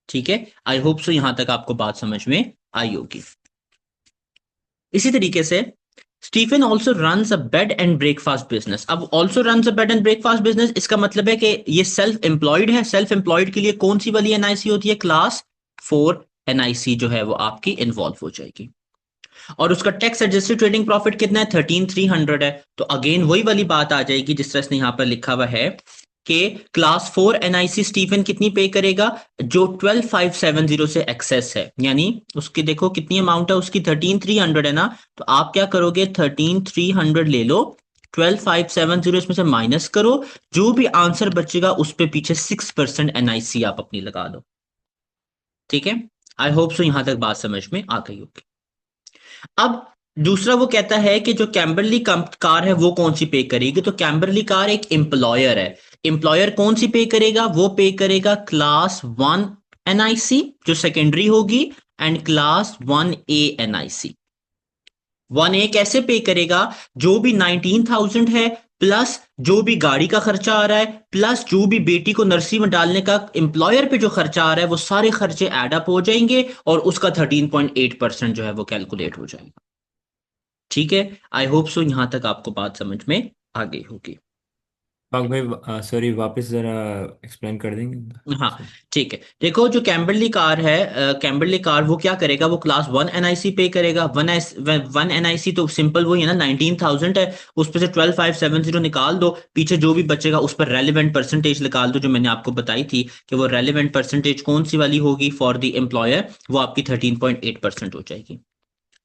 ठीक है, आई होप सो यहां तक आपको बात समझ में आई होगी। इसी तरीके से Stephen also runs a bed and breakfast business. अब also runs a bed and breakfast business, इसका मतलब है कि ये सेल्फ एम्प्लॉयड है। सेल्फ एम्प्लॉयड के लिए कौन सी वाली एनआईसी होती है, क्लास 4 एनआईसी जो है वो आपकी इन्वॉल्व हो जाएगी। और उसका टैक्स एडजस्टेड ट्रेडिंग प्रॉफिट कितना है, 13,300 है। तो अगेन वही वाली बात आ जाएगी जिस तरह से यहां पर लिखा हुआ है कि क्लास 4 एनआईसी स्टीफन कितनी पे करेगा, जो 12,570 से एक्सेस है, यानी उसकी देखो कितनी अमाउंट है उसकी, 13,300 है ना। तो आप क्या करोगे, 13,300 ले लो, 12,570 इसमें से माइनस करो, जो भी आंसर बचेगा उस पे पीछे 6% एनआईसी आप अपनी लगा दो। ठीक है, आई होप सो यहां तक बात समझ में आ गई होगी। अब दूसरा वो कहता है कि जो कैम्बरली कार है वो कौन सी पे करेगी, तो कैम्बरली कार एक एम्प्लॉयर है। एम्प्लॉयर कौन सी पे करेगा, वो पे करेगा क्लास 1 एनआईसी जो सेकेंडरी होगी, and class 1A NIC. 1A कैसे पे करेगा, जो भी 19,000 है प्लस जो भी गाड़ी का खर्चा आ रहा है, प्लस जो भी बेटी को नर्सरी में डालने का एम्प्लॉयर पे जो खर्चा आ रहा है, वो सारे खर्चे एड अप हो जाएंगे और उसका 13.8% जो है वो कैलकुलेट हो जाएगा। ठीक है, आई होप सो यहां तक आपको बात समझ में आ गई होगी। पाक भाई सॉरी, वापस ज़रा एक्सप्लेन कर देंगे हाँ सर? ठीक है, देखो जो कैम्बरली कार है, कैम्बरली कार वो क्या करेगा, वो क्लास 1 एनआईसी पे करेगा। 1 एनआईसी तो सिंपल वही है ना, 19,000 है, उस पे से 12,570 निकाल दो, पीछे जो भी बचेगा उस पर रेलिवेंट परसेंटेज निकाल दो, जो मैंने आपको बताई थी कि वो रेलिवेंट परसेंटेज कौन सी वाली होगी फॉर द एम्प्लॉयर, वो आपकी 13.8% हो जाएगी।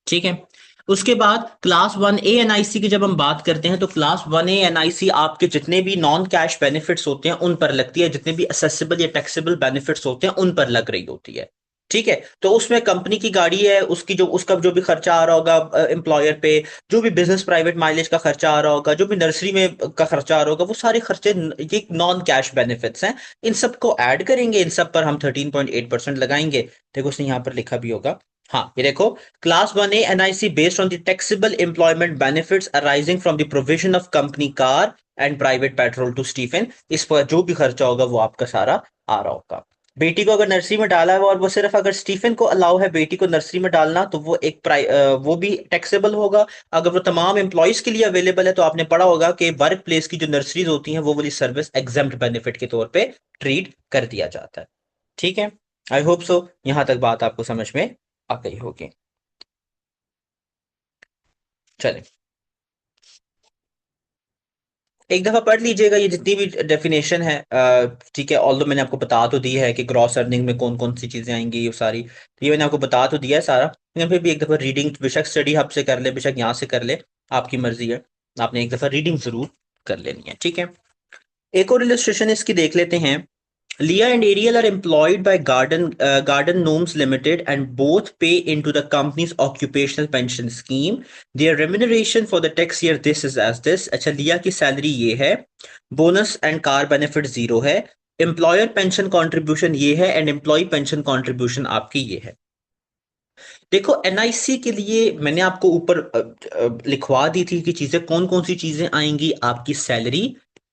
ठीक है, उसके बाद क्लास 1A एनआईसी की जब हम बात करते हैं, तो क्लास 1A एनआईसी आपके जितने भी नॉन कैश बेनिफिट्स होते हैं उन पर लगती है, जितने भी असेसिबल या टैक्सेबल बेनिफिट्स होते हैं उन पर लग रही होती है। ठीक है, तो उसमें कंपनी की गाड़ी है, उसकी जो उसका जो भी खर्चा आ रहा होगा एम्प्लॉयर पे, जो भी बिजनेस प्राइवेट माइलेज का खर्चा आ रहा होगा, जो भी नर्सरी में का खर्चा आ रहा होगा, वो सारे खर्चे ये नॉन कैश बेनिफिट्स हैं, इन सबको ऐड करेंगे, इन सब पर हम 13.8% लगाएंगे। देखो उसने यहाँ पर लिखा भी होगा, हाँ ये देखो, class 1A NIC based on the taxable employment benefits arising from the provision of company car and private petrol to Stephen. इस पर जो भी खर्चा होगा वो आपका सारा आ रहा होगा। बेटी को अगर नर्सरी में डाला है और वो सिर्फ अगर स्टीफन को अलाउ है बेटी को नर्सरी में डालना, तो वो वो भी टैक्सेबल होगा। अगर वो तमाम एम्प्लॉयज के लिए अवेलेबल है, तो आपने पढ़ा होगा कि वर्क प्लेस की जो नर्सरीज होती हैं वो वाली सर्विस एग्जेम्प्ट बेनिफिट के तौर पे ट्रीट कर दिया जाता है। ठीक है, आई होप सो यहां तक बात आपको समझ में आ गई होगी। चलिए एक दफा पढ़ लीजिएगा ये जितनी भी डेफिनेशन है, ठीक है, ऑल्दो मैंने आपको बता तो दी है कि ग्रॉस अर्निंग में कौन कौन सी चीजें आएंगी, ये सारी तो ये मैंने आपको बता तो दिया है सारा, लेकिन फिर भी एक दफा रीडिंग बेशक स्टडी हब से कर ले, बेशक यहाँ से कर ले, आपकी मर्जी है, आपने एक दफा रीडिंग जरूर कर लेनी है। ठीक है, एक और इलस्ट्रेशन इसकी देख लेते हैं। Leah and Ariel are employed by Garden Gnomes Limited and both pay into the company's occupational pension scheme. Their remuneration for the tax year this is as this. अच्छा, लिया की सैलरी ये है, बोनस एंड कार बेनिफिट 0 है, एम्प्लॉयर पेंशन कंट्रीब्यूशन ये है, एंड एम्प्लॉय पेंशन कंट्रीब्यूशन आपकी ये है। देखो एनआईसी के लिए मैंने आपको ऊपर लिखवा दी थी कि चीजें कौन कौन सी चीजें आएंगी, आपकी सैलरी,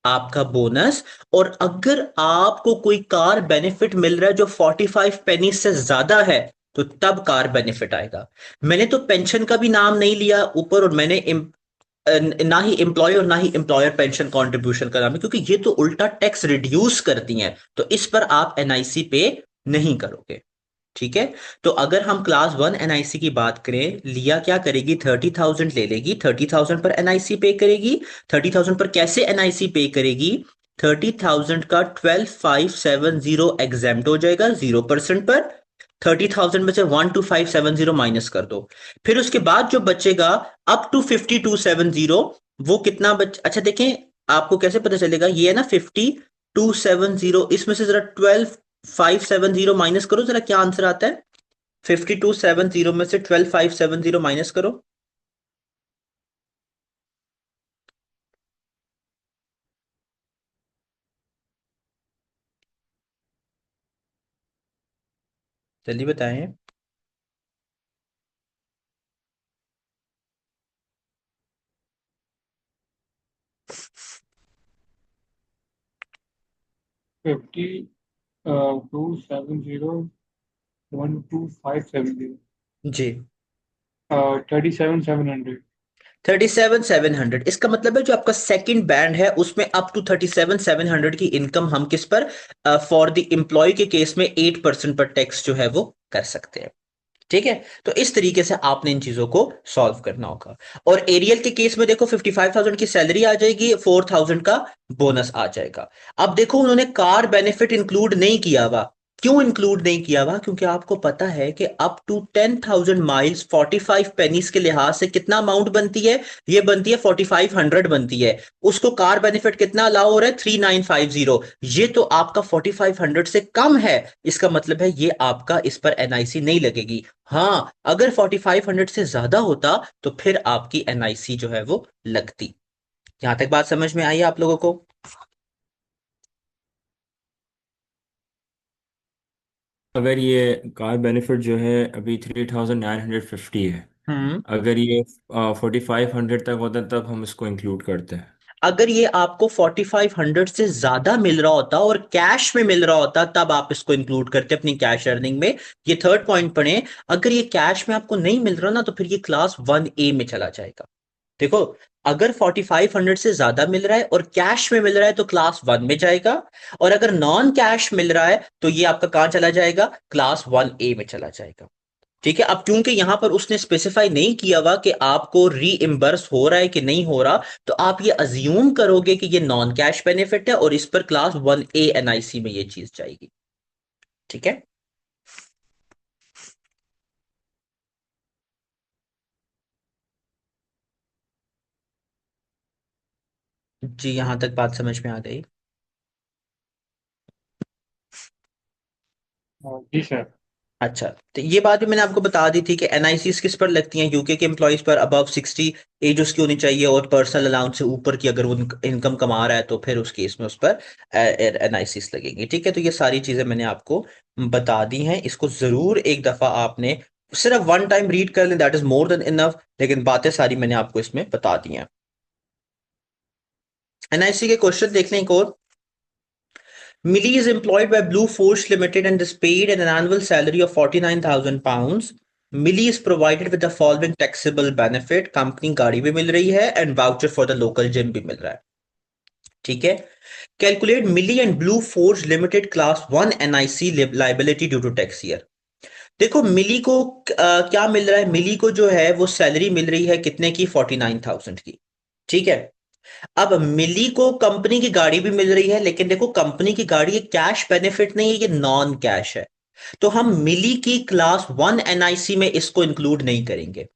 आपका बोनस, और अगर आपको कोई कार बेनिफिट मिल रहा है जो 45 पेनी से ज्यादा है, तो तब कार बेनिफिट आएगा। मैंने तो पेंशन का भी नाम नहीं लिया ऊपर, और मैंने ना ही एम्प्लॉय और ना ही एम्प्लॉयर पेंशन कंट्रीब्यूशन का नाम है, क्योंकि ये तो उल्टा टैक्स रिड्यूस करती हैं, तो इस पर आप एनआईसी पे नहीं करोगे। ठीक है, तो अगर हम क्लास 1 एनआईसी की बात करें, लिया क्या करेगी, 30,000 ले लेगी, 30,000 पर एनआईसी पे करेगी। 30,000 पर कैसे एनआईसी पे करेगी, 30,000 का 12,570 एग्जेम्प्ट हो जाएगा 0% पर, 30,000 में से 12,570 माइनस कर दो, फिर उसके बाद जो बचेगा अप टू 5270 वो कितना बच, अच्छा देखें, आपको कैसे पता चलेगा, ये है ना 5270, इसमें से जरा 12570 माइनस करो जरा, क्या आंसर आता है? 5270 में से 12570 माइनस करो। जल्दी बताएं। 5270 जी, 37,700। 37700, इसका मतलब है जो आपका सेकंड बैंड है उसमें अप टू 37700 की इनकम हम किस पर, फॉर द एम्प्लॉय के केस में 8% पर टैक्स जो है वो कर सकते हैं। ठीक है, तो इस तरीके से आपने इन चीजों को सॉल्व करना होगा। और एरियल के केस में देखो 55,000 की सैलरी आ जाएगी, 4,000 का बोनस आ जाएगा। अब देखो उन्होंने कार बेनिफिट इंक्लूड नहीं किया हुआ। क्यों इंक्लूड नहीं किया हुआ? क्योंकि आपको पता है कि अप टू 10,000 माइल्स 45 पेनीज के लिहाज से कितना अमाउंट बनती है, ये बनती है 4500 बनती है। उसको कार बेनिफिट कितना अलाउ हो रहा है, 3950। ये तो आपका 4500 से कम है, इसका मतलब है ये आपका इस पर एनआईसी नहीं लगेगी। हाँ, अगर 4500 से ज्यादा होता तो फिर आपकी एनआईसी जो है वो लगती। यहां तक बात समझ में आई आप लोगों को? अगर ये कार बेनिफिट जो है अभी 3950 है, हम्म। अगर ये 4500 तक होता तब हम इसको इंक्लूड करते हैं। अगर ये आपको 4500 से ज्यादा मिल रहा होता और कैश में मिल रहा होता तब आप इसको इंक्लूड करते अपनी कैश अर्निंग में। ये थर्ड पॉइंट पढ़े। अगर ये कैश में आपको नहीं मिल रहा ना तो फिर ये क्लास 1A में चला जाएगा। देखो, अगर 4500 से ज्यादा मिल रहा है और कैश में मिल रहा है तो क्लास 1 में जाएगा, और अगर नॉन कैश मिल रहा है तो ये आपका कहां चला जाएगा, क्लास 1A में चला जाएगा। ठीक है, अब क्योंकि यहां पर उसने स्पेसिफाई नहीं किया हुआ कि आपको रीइम्बर्स हो रहा है कि नहीं हो रहा, तो आप ये अज्यूम करोगे कि ये नॉन कैश बेनिफिट है और इस पर क्लास 1A एनआईसी में ये चीज जाएगी। ठीक है। जी, यहां तक बात समझ में आ गई। जी सर। अच्छा, तो ये बात भी मैंने आपको बता दी थी कि एनआईसीज किस पर लगती हैं, यूके के एम्प्लॉयज पर अबव 60 एज उसकी होनी चाहिए, और पर्सनल अलाउंस से ऊपर की अगर वो इनकम कमा रहा है तो फिर उस केस में उस पर एनआईसीज लगेंगी। ठीक है, तो ये सारी चीजें मैंने आपको बता दी हैं, इसको जरूर एक दफा आपने सिर्फ वन टाइम रीड कर लें, that is more than enough, लेकिन बातें सारी मैंने आपको इसमें बता दी हैं। एनआईसी के क्वेश्चन देख लें एक और। Millie is employed by Blue Force Limited and is paid an annual salary of £49,000. Millie is provided with the following taxable benefit: company गाड़ी भी मिल रही है and voucher for the local gym भी मिल रहा है। ठीक है, calculate Milly and Blue Force limited class 1 NIC liability due to tax year. देखो मिली को क्या मिल रहा है, मिली को जो है वो सैलरी मिल रही है कितने की, 49,000 की। ठीक है, अब मिली को कंपनी की गाड़ी भी मिल रही है, लेकिन देखो कंपनी की गाड़ी ये कैश बेनिफिट नहीं है, ये नॉन कैश है, तो हम मिली की क्लास 1 एनआईसी में इसको इंक्लूड नहीं करेंगे।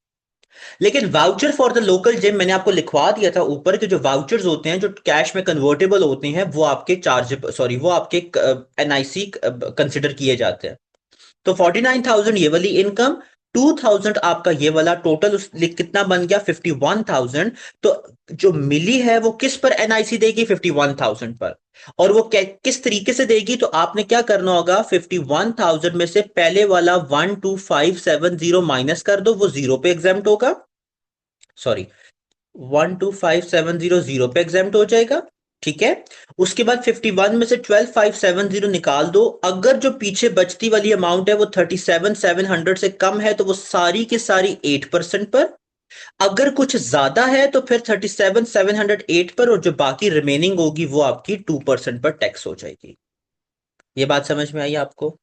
लेकिन voucher for the local gym मैंने आपको लिखवा दिया था ऊपर के, जो वाउचर्स होते हैं जो कैश में कन्वर्टेबल होते हैं वो आपके चार्ज, सॉरी वो आपके एनआईसी कंसिडर किए जाते हैं। तो 49,000 ये वाली इनकम, 2,000 आपका ये वाला टोटल, उस कितना बन गया, 51,000। तो जो मिली है वो किस पर एनआईसी देगी, 51,000 पर। और वो किस तरीके से देगी, तो आपने क्या करना होगा, 51,000 में से पहले वाला 12570 माइनस कर दो, वो जीरो पे एग्जाम्प्ट होगा, सॉरी 12570 जीरो पे एग्जाम्प्ट हो जाएगा। ठीक है, उसके बाद 51 में से 12570 निकाल दो, अगर जो पीछे बचती वाली अमाउंट है वो 37,700 से कम है तो वो सारी की सारी 8% पर, अगर कुछ ज्यादा है तो फिर 37,708 पर, और जो बाकी रिमेनिंग होगी वो आपकी 2% पर टैक्स हो जाएगी। ये बात समझ में आई आपको?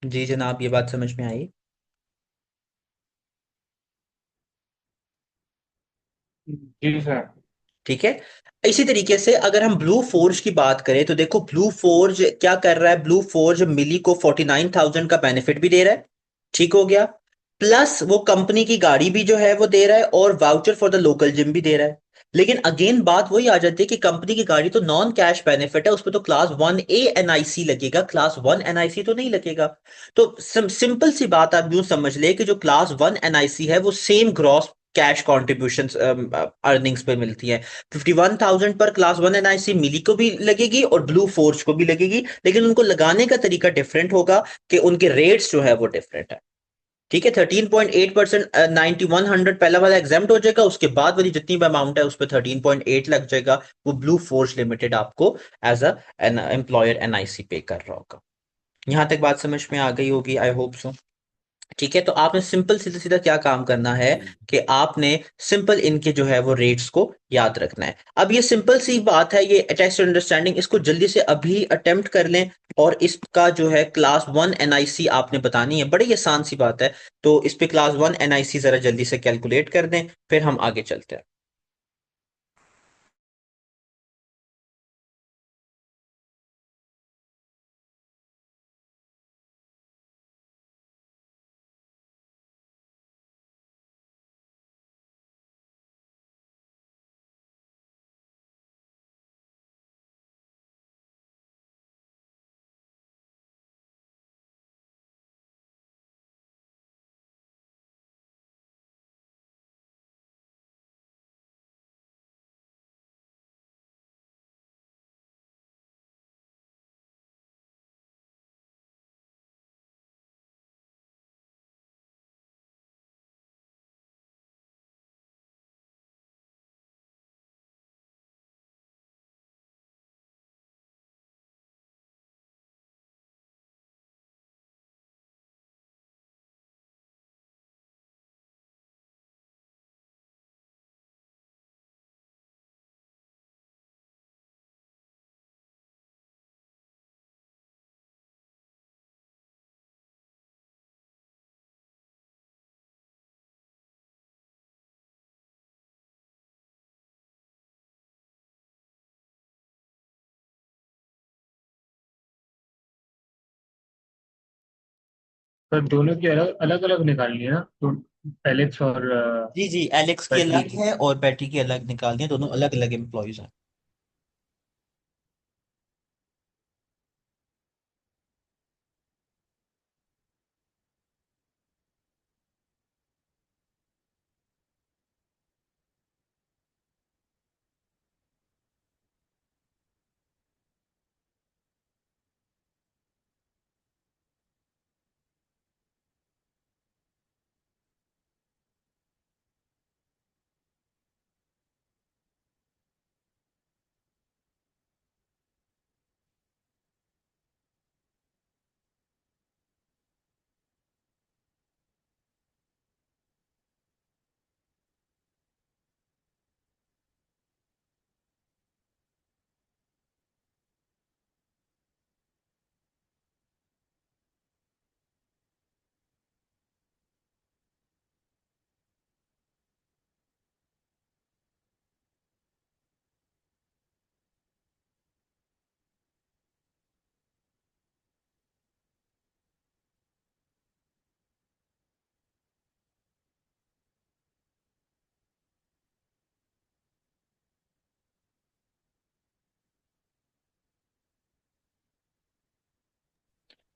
जी जनाब, ये बात समझ में आई। जी सर। ठीक है, इसी तरीके से अगर हम ब्लू फोर्ज की बात करें तो देखो ब्लू फोर्ज क्या कर रहा है, ब्लू फोर्ज मिली को 49,000 का बेनिफिट भी दे रहा है, ठीक हो गया, प्लस वो कंपनी की गाड़ी भी जो है वो दे रहा है और voucher for the local gym भी दे रहा है। लेकिन अगेन बात वही आ जाती है कि कंपनी की गाड़ी तो नॉन कैश बेनिफिट है, उस पर तो क्लास 1 ए एनआईसी लगेगा, क्लास 1 एनआईसी तो नहीं लगेगा। तो सिंपल सी बात आप यूं समझ ले कि जो क्लास 1 एनआईसी है वो same gross cash contribution earnings पे मिलती है। 51,000 पर क्लास 1 एनआईसी मिली को भी लगेगी और ब्लू फोर्ज को भी लगेगी, लेकिन उनको लगाने का तरीका डिफरेंट होगा कि उनके रेट्स जो है वो डिफरेंट है। ठीक है, 13.8%, 9100 पहला वाला एग्जाम्प्ट हो जाएगा, उसके बाद वाली जितनी भी अमाउंट है उस पर 13.8 लग जाएगा। वो ब्लू फोर्ज लिमिटेड आपको एज अ एम्प्लॉयर एनआईसी पे कर रहा होगा। यहां तक बात समझ में आ गई होगी, आई होप सो। ठीक है, तो आपने सिंपल सीधा सीधा क्या काम करना है कि आपने सिंपल इनके जो है वो रेट्स को याद रखना है। अब ये सिंपल सी बात है, ये टेक्स्ट अंडरस्टैंडिंग, इसको जल्दी से अभी अटेम्प्ट कर लें और इसका जो है क्लास 1 एनआईसी आपने बतानी है, बड़ी आसान सी बात है। तो इस पे क्लास 1 एनआईसी जरा जल्दी से कैलकुलेट कर दें, फिर हम आगे चलते हैं। पर दोनों की अलग अलग अलग निकालनी है ना, तो एलेक्स और जी जी, एलेक्स की बैटरी अलग की। है और बेटी की अलग निकालनी है, दोनों अलग अलग एम्प्लॉयज हैं।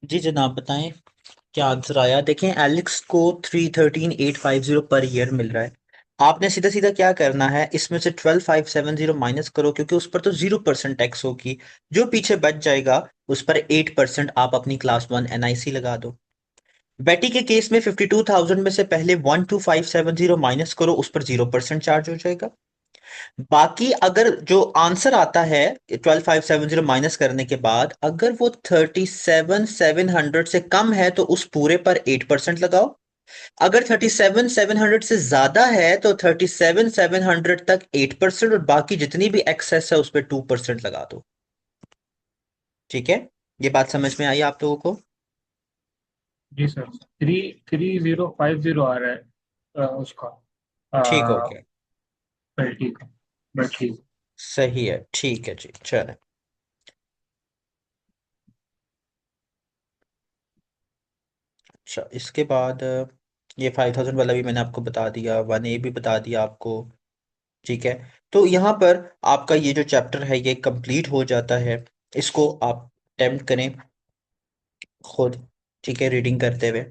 जी जनाब बताएं क्या आंसर आया। देखें, एलेक्स को 313,850 पर ईयर मिल रहा है। आपने सीधा सीधा क्या करना है, इसमें से 12,570 माइनस करो, क्योंकि उस पर तो 0% टैक्स होगी। जो पीछे बच जाएगा उस पर 8% आप अपनी क्लास 1 एनआईसी लगा दो। बेटी के केस में 52,000 में से पहले 12,570 माइनस करो, उस पर 0% चार्ज हो जाएगा। बाकी अगर जो आंसर आता है 12,570 माइनस करने के बाद, अगर वो 37,700 से कम है तो उस पूरे पर 8% लगाओ। अगर 37,700 से ज्यादा है तो 37,700 तक 8% और बाकी जितनी भी एक्सेस है उस पर 2% लगा दो। ठीक है, ये बात समझ में आई आप लोगों को? जी सर, 3050 आ रहा है उसका ठीक हो गया। बैटरी का बैटरी। सही है, ठीक है जी, चलें। अच्छा, इसके बाद ये 5000 वाला भी मैंने आपको बता दिया, 1A भी बता दिया आपको। ठीक है, तो यहाँ पर आपका ये जो चैप्टर है ये कंप्लीट हो जाता है। इसको आप अटेम्प्ट करें खुद, ठीक है, रीडिंग करते हुए।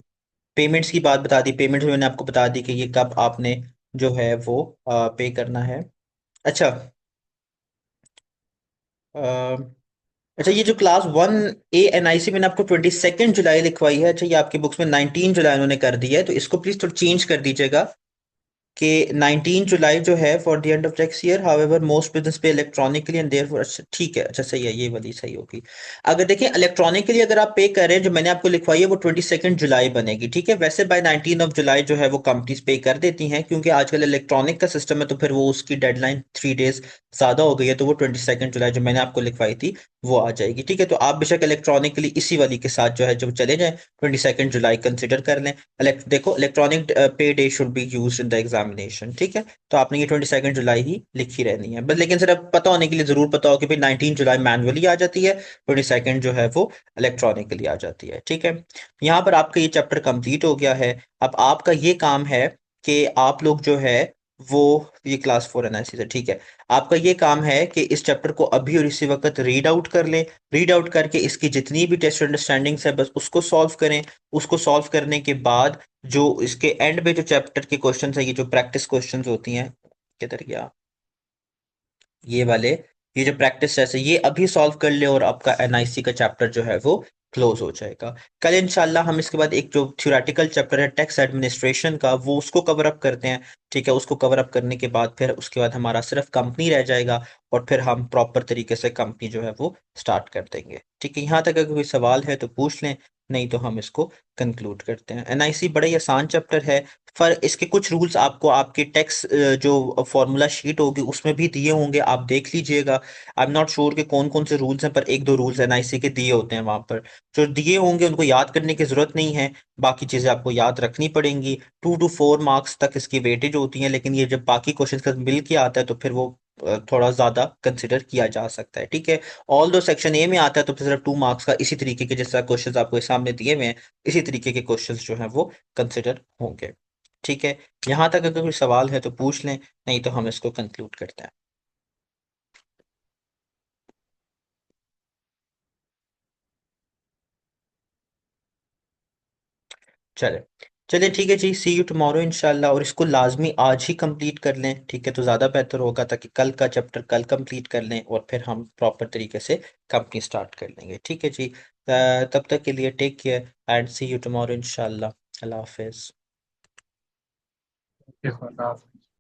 पेमेंट्स की बात बता दी, पेमेंट्स मैंने आपको बता दी कि ये कब आपने जो है वो पे करना है। अच्छा, अ, अच्छा, ये जो क्लास 1A NIC मैंने आपको 22 जुलाई लिखवाई है, अच्छा ये आपकी बुक्स में 19 जुलाई उन्होंने कर दी है, तो इसको प्लीज थोड़ा चेंज कर दीजिएगा कि 19 जुलाई जो है for the end of next year, however most business पे इलेक्ट्रॉनिकली एंड देयरफॉर। अच्छा ठीक है, अच्छा सही है, ये वाली सही होगी। अगर देखें इलेक्ट्रॉनिकली अगर आप पे कर रहे हैं, जो मैंने आपको लिखवाई है वो 22 जुलाई बनेगी, ठीक है। वैसे बाय 19 जुलाई जो है वो कंपनीज पे कर देती हैं, क्योंकि आजकल इलेक्ट्रॉनिक का सिस्टम है, तो फिर वो उसकी डेडलाइन 3 डेज ज्यादा हो गई है, तो वो 22 जुलाई जो मैंने आपको लिखवाई थी वो आ जाएगी, ठीक है। तो आप बेशक इलेक्ट्रॉनिकली इसी वाली के साथ जो है जब चले जाएं, 22 जुलाई कंसिडर कर लें। देखो, इलेक्ट्रॉनिक पे day should be used in the examination, ठीक है। तो आपने ये 22 जुलाई ही लिखी रहनी है बस, लेकिन सिर्फ पता होने के लिए जरूर पता हो कि भाई 19 जुलाई मैनुअली आ जाती है, 22 जो है वो इलेक्ट्रॉनिकली आ जाती है, ठीक है। यहाँ पर आपका ये चैप्टर कंप्लीट हो गया है। अब आपका ये काम है कि आप लोग जो है वो, ये क्लास 4 एनालिसिस है, ठीक है। आपका ये काम है कि इस चैप्टर को अभी और इसी वक्त रीड आउट कर लें। रीड आउट करके इसकी जितनी भी टेस्ट अंडरस्टैंडिंग्स है बस उसको सॉल्व करें। उसको सॉल्व करने के बाद जो इसके एंड में जो चैप्टर के क्वेश्चंस है, ये जो प्रैक्टिस क्वेश्चंस होती हैं, किधर गया ये वाले, ये जो प्रैक्टिस जैसे ये अभी सॉल्व कर ले और आपका एनआईसी का चैप्टर जो है वो क्लोज हो जाएगा। कल इंशाल्लाह हम इसके बाद एक जो थ्योरेटिकल चैप्टर है टैक्स एडमिनिस्ट्रेशन का, वो उसको कवर अप करते हैं, ठीक है। उसको कवर अप करने के बाद फिर उसके बाद हमारा सिर्फ कंपनी रह जाएगा, और फिर हम प्रॉपर तरीके से कंपनी जो है वो स्टार्ट कर देंगे, ठीक है। यहाँ तक अगर कोई सवाल है तो पूछ लें, नहीं तो हम इसको कंक्लूड करते हैं। एनआईसी बड़ा ही आसान चैप्टर है। पर इसके कुछ रूल्स आपको आपके टैक्स जो फॉर्मूला शीट होगी उसमें भी दिए होंगे, आप देख लीजिएगा। आई एम नॉट श्योर कि कौन कौन से रूल्स हैं, पर एक दो रूल्स एनआईसी के दिए होते हैं वहां पर, जो दिए होंगे उनको याद करने की जरूरत नहीं है। बाकी चीजें आपको याद रखनी पड़ेंगी। 2 to 4 मार्क्स तक इसकी वेटेज होती है, लेकिन ये जब बाकी क्वेश्चन का मिल के आता है तो फिर वो थोड़ा ज्यादा कंसिडर किया जा सकता है, ठीक है। ऑल दो सेक्शन ए में आता है तो फिर सिर्फ 2 मार्क्स का इसी तरीके के जैसा क्वेश्चन आपको सामने दिए हुए हैं, इसी तरीके के क्वेश्चन जो हैं वो कंसिडर होंगे, ठीक है। यहाँ तक अगर कोई सवाल है तो पूछ लें, नहीं तो हम इसको कंक्लूड करते हैं। चले, चलिए ठीक है जी, सी यू टुमारो इंशाल्लाह। और इसको लाजमी आज ही कंप्लीट कर लें, ठीक है, तो ज़्यादा बेहतर होगा, ताकि कल का चैप्टर कल कंप्लीट कर लें और फिर हम प्रॉपर तरीके से कंपनी स्टार्ट कर लेंगे, ठीक है जी। तब तक के लिए take care and see you tomorrow इंशाल्लाह। अल्लाह हाफिज़। देखो,